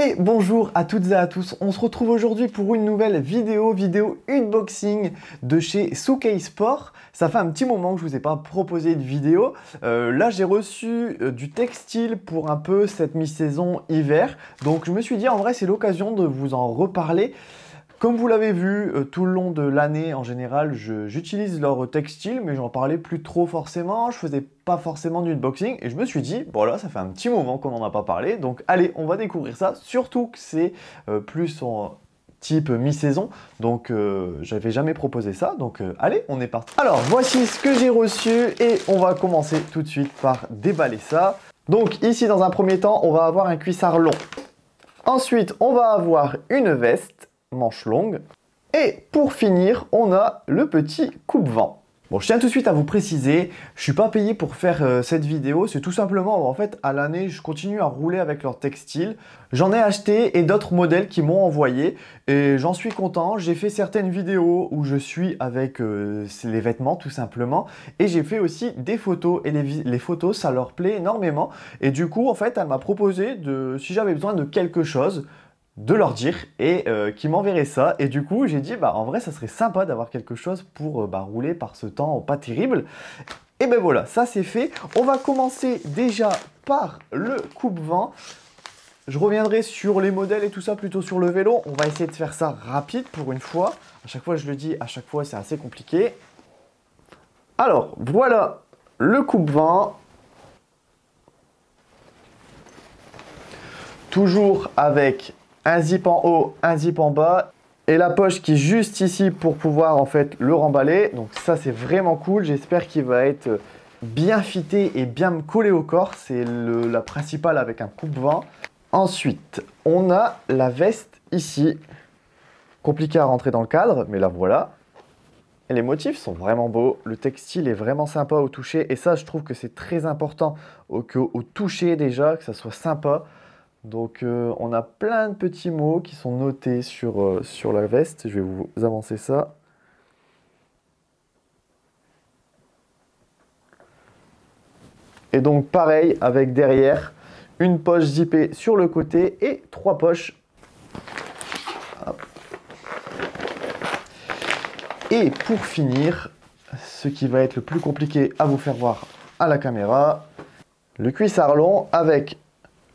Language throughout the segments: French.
Et bonjour à toutes et à tous, on se retrouve aujourd'hui pour une nouvelle vidéo unboxing de chez Soukei Sport. Ça fait un petit moment que je vous ai pas proposé de vidéo. Là j'ai reçu du textile pour un peu cette mi-saison hiver. Donc je me suis dit en vrai c'est l'occasion de vous en reparler. Comme vous l'avez vu, tout le long de l'année, en général, j'utilise leur textile, mais j'en parlais plus trop forcément, je faisais pas forcément d'unboxing, et je me suis dit, bon là, ça fait un petit moment qu'on n'en a pas parlé, donc allez, on va découvrir ça, surtout que c'est plus en type mi-saison, donc j'avais jamais proposé ça, donc allez, on est parti. Alors, voici ce que j'ai reçu, et on va commencer tout de suite par déballer ça. Donc ici, dans un premier temps, on va avoir un cuissard long. Ensuite, on va avoir une veste, manche longue. Et pour finir, on a le petit coupe-vent. Bon, je tiens tout de suite à vous préciser, je suis pas payé pour faire cette vidéo, c'est tout simplement, en fait, à l'année, je continue à rouler avec leur textile. J'en ai acheté et d'autres modèles qui m'ont envoyé et j'en suis content. J'ai fait certaines vidéos où je suis avec les vêtements tout simplement et j'ai fait aussi des photos et les photos, ça leur plaît énormément. Et du coup, en fait, elle m'a proposé si j'avais besoin de quelque chose, de leur dire et qui m'enverrait ça. Et du coup, j'ai dit, bah en vrai, ça serait sympa d'avoir quelque chose pour rouler par ce temps pas terrible. Et ben voilà, ça c'est fait. On va commencer déjà par le coupe-vent. Je reviendrai sur les modèles et tout ça plutôt sur le vélo. On va essayer de faire ça rapide pour une fois. À chaque fois, je le dis, à chaque fois, c'est assez compliqué. Alors, voilà le coupe-vent. Toujours avec un zip en haut, un zip en bas et la poche qui est juste ici pour pouvoir en fait le remballer. Donc ça c'est vraiment cool, j'espère qu'il va être bien fité et bien me coller au corps. C'est la principale avec un coupe-vent. Ensuite, on a la veste ici. Compliqué à rentrer dans le cadre, mais la voilà. Et les motifs sont vraiment beaux, le textile est vraiment sympa au toucher et ça je trouve que c'est très important au toucher déjà, que ça soit sympa. Donc on a plein de petits mots qui sont notés sur la veste. Je vais vous avancer ça. Et donc pareil avec derrière une poche zippée sur le côté et 3 poches. Hop. Et pour finir, ce qui va être le plus compliqué à vous faire voir à la caméra, le cuissard long avec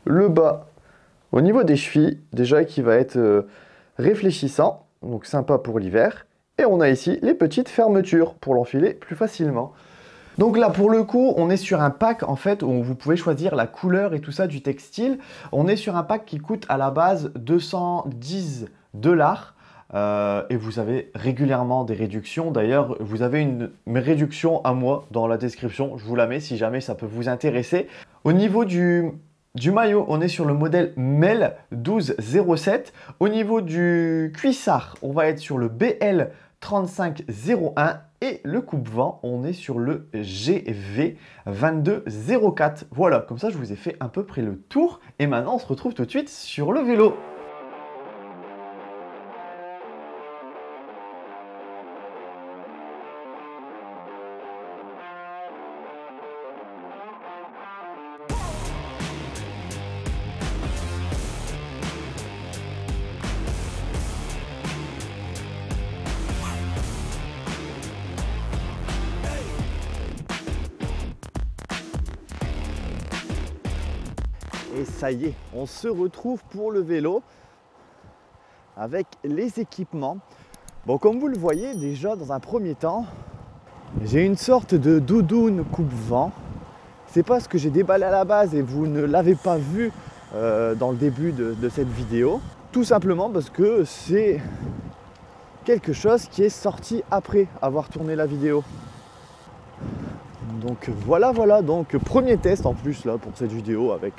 le bas au niveau des chevilles, déjà qui va être réfléchissant, donc sympa pour l'hiver. Et on a ici les petites fermetures pour l'enfiler plus facilement. Donc là, pour le coup, on est sur un pack en fait où vous pouvez choisir la couleur et tout ça du textile. On est sur un pack qui coûte à la base 210 $. Et vous avez régulièrement des réductions. D'ailleurs, vous avez une réduction à moi dans la description. Je vous la mets si jamais ça peut vous intéresser. Au niveau du maillot, on est sur le modèle MEL 1207. Au niveau du cuissard, on va être sur le BL 3501. Et le coupe-vent, on est sur le GV 2204. Voilà, comme ça je vous ai fait à peu près le tour. Et maintenant, on se retrouve tout de suite sur le vélo. Et ça y est, on se retrouve pour le vélo avec les équipements. Bon, comme vous le voyez déjà dans un premier temps, j'ai une sorte de doudoune coupe-vent. C'est pas ce que j'ai déballé à la base et vous ne l'avez pas vu dans le début de cette vidéo. Tout simplement parce que c'est quelque chose qui est sorti après avoir tourné la vidéo. Donc voilà, donc premier test en plus là pour cette vidéo avec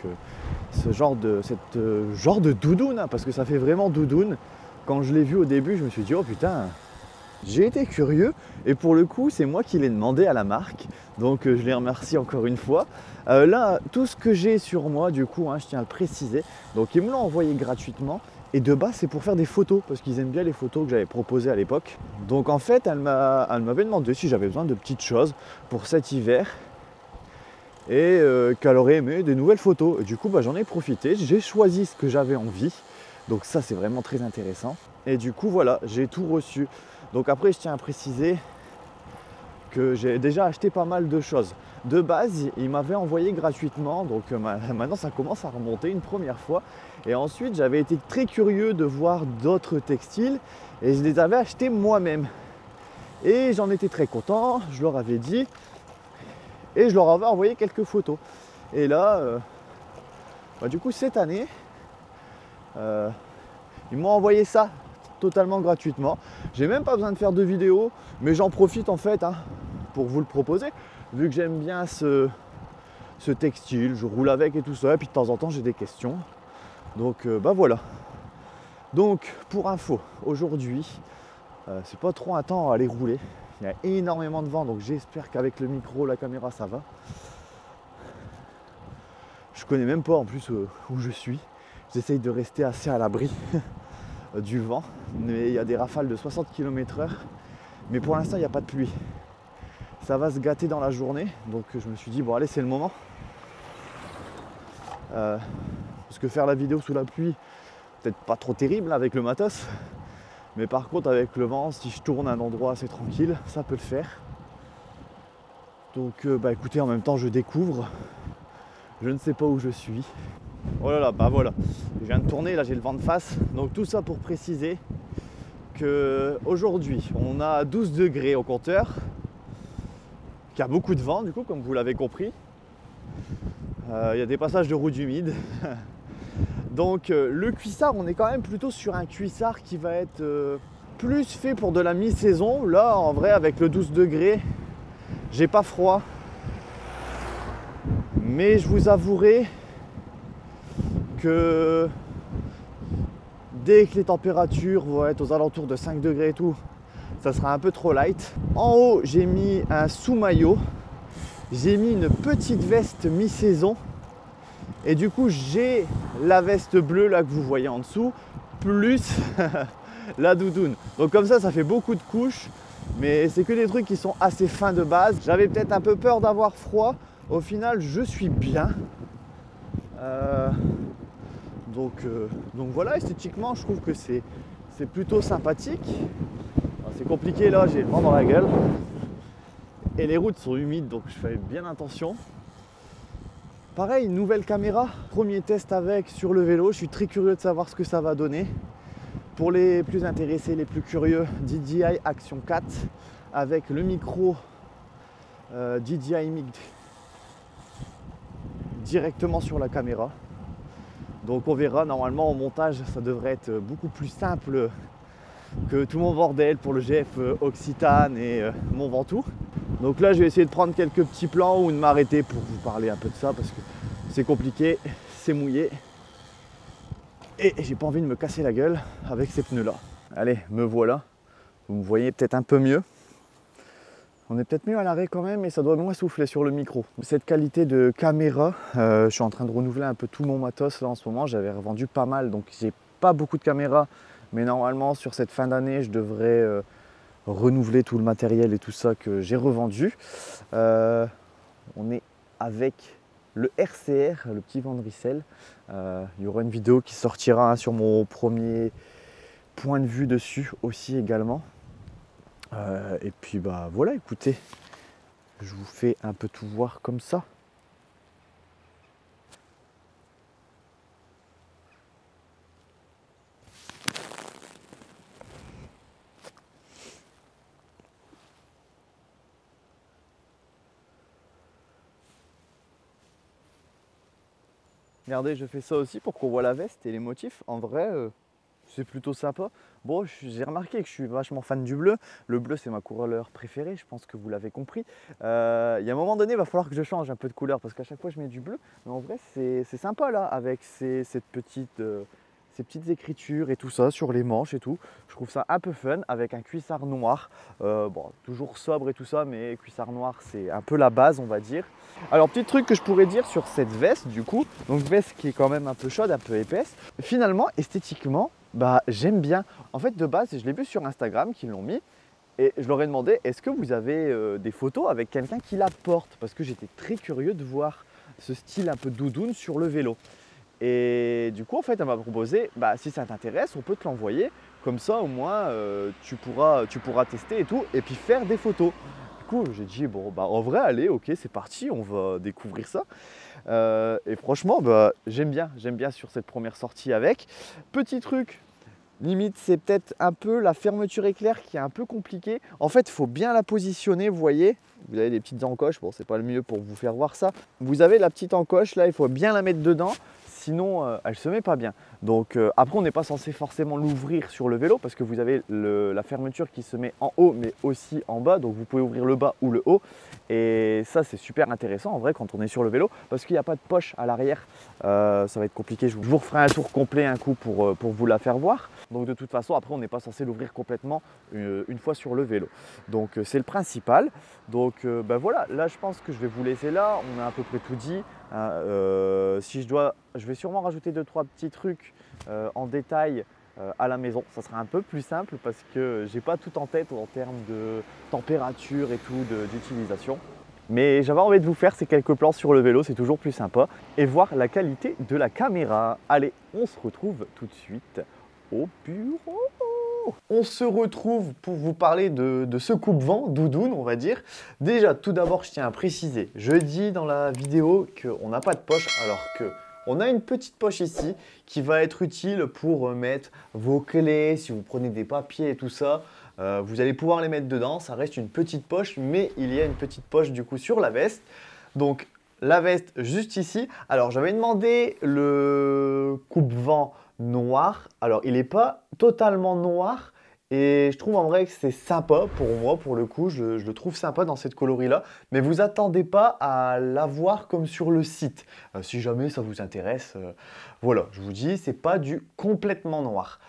ce genre de doudoune, hein, parce que ça fait vraiment doudoune. Quand je l'ai vu au début, je me suis dit oh putain, j'ai été curieux et pour le coup c'est moi qui l'ai demandé à la marque, donc je les remercie encore une fois. Là tout ce que j'ai sur moi du coup, hein, je tiens à le préciser, donc ils me l'ont envoyé gratuitement. Et de base, c'est pour faire des photos, parce qu'ils aiment bien les photos que j'avais proposées à l'époque. Donc en fait, elle m'avait demandé si j'avais besoin de petites choses pour cet hiver. et qu'elle aurait aimé des nouvelles photos. Et du coup, bah, j'en ai profité, j'ai choisi ce que j'avais envie. Donc ça, c'est vraiment très intéressant. Et du coup, voilà, j'ai tout reçu. Donc après, je tiens à préciser que j'ai déjà acheté pas mal de choses. De base, il m'avait envoyé gratuitement, donc maintenant ça commence à remonter une première fois. Et ensuite, j'avais été très curieux de voir d'autres textiles et je les avais achetés moi-même. Et j'en étais très content, je leur avais dit et je leur avais envoyé quelques photos. Et là, du coup, cette année, ils m'ont envoyé ça totalement gratuitement. J'ai même pas besoin de faire de vidéo, mais j'en profite en fait pour vous le proposer, vu que j'aime bien ce textile, je roule avec et tout ça, et puis de temps en temps j'ai des questions. Donc bah voilà. Donc pour info, aujourd'hui, c'est pas trop un temps à aller rouler. Il y a énormément de vent, donc j'espère qu'avec le micro, la caméra, ça va. Je connais même pas en plus où je suis. J'essaye de rester assez à l'abri du vent, mais il y a des rafales de 60 km/h. Mais pour l'instant, il n'y a pas de pluie. Ça va se gâter dans la journée, donc je me suis dit, bon allez, c'est le moment. Parce que faire la vidéo sous la pluie, peut-être pas trop terrible avec le matos. Mais par contre, avec le vent, si je tourne à un endroit assez tranquille, ça peut le faire. Donc bah écoutez, en même temps, je découvre. Je ne sais pas où je suis. Oh là là, bah voilà. Je viens de tourner, là j'ai le vent de face. Donc tout ça pour préciser qu'aujourd'hui, on a 12 degrés au compteur. Qu'il y a beaucoup de vent, du coup, comme vous l'avez compris. Il y a des passages de route humides. Donc le cuissard, on est quand même plutôt sur un cuissard qui va être plus fait pour de la mi-saison. Là, en vrai, avec le 12 degrés, j'ai pas froid. Mais je vous avouerai que dès que les températures vont être aux alentours de 5 degrés et tout, ça sera un peu trop light. En haut, j'ai mis un sous-maillot. J'ai mis une petite veste mi-saison. Et du coup, j'ai la veste bleue là que vous voyez en dessous, plus la doudoune. Donc comme ça fait beaucoup de couches. Mais c'est que des trucs qui sont assez fins de base. J'avais peut-être un peu peur d'avoir froid. Au final, je suis bien. Donc voilà, esthétiquement, je trouve que c'est plutôt sympathique. C'est compliqué là, j'ai le vent dans la gueule. Et les routes sont humides, donc je fais bien attention. Pareil, nouvelle caméra, premier test avec sur le vélo. Je suis très curieux de savoir ce que ça va donner. Pour les plus intéressés, les plus curieux, DJI Action 4 avec le micro DJI Mic directement sur la caméra. Donc on verra, normalement au montage ça devrait être beaucoup plus simple que tout mon bordel pour le GF Occitane et Mont Ventoux. Donc là je vais essayer de prendre quelques petits plans ou de m'arrêter pour vous parler un peu de ça parce que c'est compliqué, c'est mouillé et j'ai pas envie de me casser la gueule avec ces pneus là. Allez, me voilà, vous me voyez peut-être un peu mieux. On est peut-être mieux à l'arrêt quand même, mais ça doit moins souffler sur le micro. Cette qualité de caméra, je suis en train de renouveler un peu tout mon matos là en ce moment. J'avais revendu pas mal, donc j'ai pas beaucoup de caméras. Mais normalement, sur cette fin d'année, je devrais renouveler tout le matériel et tout ça que j'ai revendu. On est avec le RCR, le petit Vandricel. Il y aura une vidéo qui sortira sur mon premier point de vue dessus aussi également. Et puis bah voilà, écoutez, je vous fais un peu tout voir comme ça. Regardez, je fais ça aussi pour qu'on voit la veste et les motifs. En vrai, c'est plutôt sympa. Bon, j'ai remarqué que je suis vachement fan du bleu. Le bleu, c'est ma couleur préférée, je pense que vous l'avez compris. Il y a un moment donné, il va falloir que je change un peu de couleur parce qu'à chaque fois, je mets du bleu. Mais en vrai, c'est sympa là, avec ces petites écritures et tout ça sur les manches et tout. Je trouve ça un peu fun avec un cuissard noir. Bon, toujours sobre et tout ça, mais cuissard noir, c'est un peu la base, on va dire. Alors, petit truc que je pourrais dire sur cette veste, du coup, donc veste qui est quand même un peu chaude, un peu épaisse. Finalement, esthétiquement, bah j'aime bien. En fait, de base, je l'ai vu sur Instagram qu'ils l'ont mis Et je leur ai demandé, est-ce que vous avez des photos avec quelqu'un qui la porte? Parce que j'étais très curieux de voir ce style un peu doudoune sur le vélo. Et du coup, en fait, elle m'a proposé, bah, si ça t'intéresse, on peut te l'envoyer. Comme ça, au moins, tu pourras tester et tout, et puis faire des photos. Du coup, j'ai dit, bon, bah, en vrai, allez, ok, c'est parti, on va découvrir ça. Et franchement, bah, j'aime bien sur cette première sortie avec. Petit truc, limite, c'est peut-être un peu la fermeture éclair qui est un peu compliquée. En fait, il faut bien la positionner, vous voyez. Vous avez des petites encoches, bon, c'est pas le mieux pour vous faire voir ça. Vous avez la petite encoche là, il faut bien la mettre dedans, sinon elle se met pas bien. Donc après, on n'est pas censé forcément l'ouvrir sur le vélo parce que vous avez la fermeture qui se met en haut mais aussi en bas. Donc vous pouvez ouvrir le bas ou le haut. Et ça, c'est super intéressant en vrai quand on est sur le vélo parce qu'il n'y a pas de poche à l'arrière. Ça va être compliqué. Je vous referai un tour complet un coup pour vous la faire voir. Donc de toute façon, après, on n'est pas censé l'ouvrir complètement une fois sur le vélo. Donc c'est le principal. Donc ben voilà, là je pense que je vais vous laisser là. On a à peu près tout dit. Hein. Si je vais sûrement rajouter 2-3 petits trucs en détail à la maison. Ça sera un peu plus simple parce que j'ai pas tout en tête en termes de température et tout d'utilisation. Mais j'avais envie de vous faire ces quelques plans sur le vélo, c'est toujours plus sympa. Et voir la qualité de la caméra. Allez, on se retrouve tout de suite au bureau. On se retrouve pour vous parler de ce coupe-vent, doudoune on va dire. Déjà, tout d'abord, je tiens à préciser, je dis dans la vidéo qu'on n'a pas de poche alors que on a une petite poche ici qui va être utile pour mettre vos clés, si vous prenez des papiers et tout ça. Vous allez pouvoir les mettre dedans, ça reste une petite poche, mais il y a une petite poche du coup sur la veste. Donc la veste juste ici. Alors j'avais demandé le coupe-vent noir. Alors il n'est pas totalement noir. Et je trouve en vrai que c'est sympa pour moi, pour le coup, je le trouve sympa dans cette coloris-là. Mais vous attendez pas à l'avoir comme sur le site. Si jamais ça vous intéresse, voilà, je vous dis, c'est pas du complètement noir.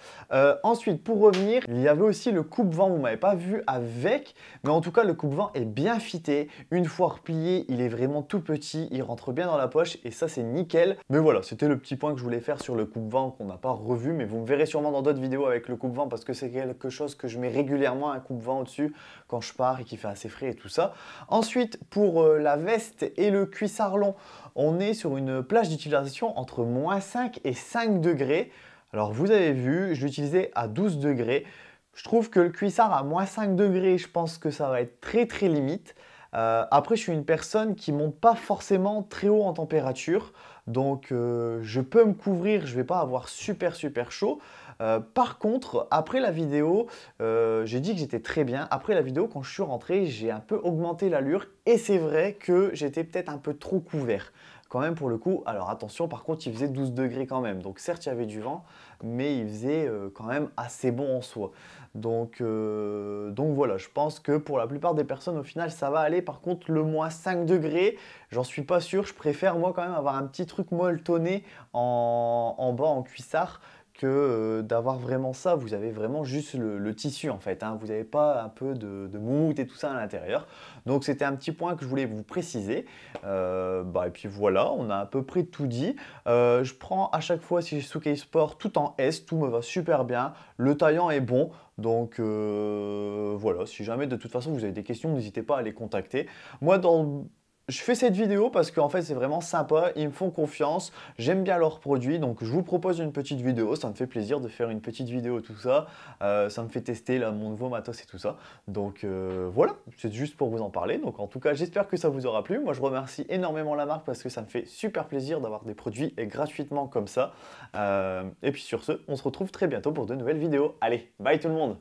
Ensuite, pour revenir, il y avait aussi le coupe-vent, vous ne m'avez pas vu avec, mais en tout cas, le coupe-vent est bien fité. Une fois replié, il est vraiment tout petit, il rentre bien dans la poche et ça, c'est nickel. Mais voilà, c'était le petit point que je voulais faire sur le coupe-vent qu'on n'a pas revu, mais vous me verrez sûrement dans d'autres vidéos avec le coupe-vent parce que c'est quelque chose que je mets régulièrement, un coupe-vent au-dessus quand je pars et qui fait assez frais et tout ça. Ensuite, pour la veste et le cuissard long, on est sur une plage d'utilisation entre -5 et 5 degrés. Alors vous avez vu, je l'utilisais à 12 degrés. Je trouve que le cuissard à -5 degrés, je pense que ça va être très limite. Après, je suis une personne qui monte pas forcément très haut en température. Donc je peux me couvrir, je ne vais pas avoir super chaud. Par contre, après la vidéo, j'ai dit que j'étais très bien. Après la vidéo, quand je suis rentré, j'ai un peu augmenté l'allure et c'est vrai que j'étais peut-être un peu trop couvert. Quand même pour le coup, alors attention, par contre, il faisait 12 degrés quand même. Donc certes, il y avait du vent, mais il faisait quand même assez bon en soi. Donc voilà, je pense que pour la plupart des personnes, au final, ça va aller. Par contre, le -5 degrés, j'en suis pas sûr. Je préfère moi quand même avoir un petit truc molletonné en bas en cuissard que d'avoir vraiment ça. Vous avez vraiment juste le tissu en fait, hein. Vous n'avez pas un peu de moumoute et tout ça à l'intérieur. Donc c'était un petit point que je voulais vous préciser. Et puis voilà, on a à peu près tout dit. Je prends à chaque fois, si j'ai Souquet Sport, tout en S, tout me va super bien. Le taillant est bon. Donc voilà, si jamais de toute façon vous avez des questions, n'hésitez pas à les contacter. Moi, je fais cette vidéo parce qu'en fait c'est vraiment sympa, ils me font confiance, j'aime bien leurs produits, donc je vous propose une petite vidéo, ça me fait plaisir de faire une petite vidéo tout ça, ça me fait tester là, mon nouveau matos et tout ça, donc voilà, c'est juste pour vous en parler, donc en tout cas j'espère que ça vous aura plu, moi je remercie énormément la marque parce que ça me fait super plaisir d'avoir des produits gratuitement comme ça, et puis sur ce, on se retrouve très bientôt pour de nouvelles vidéos, allez, bye tout le monde!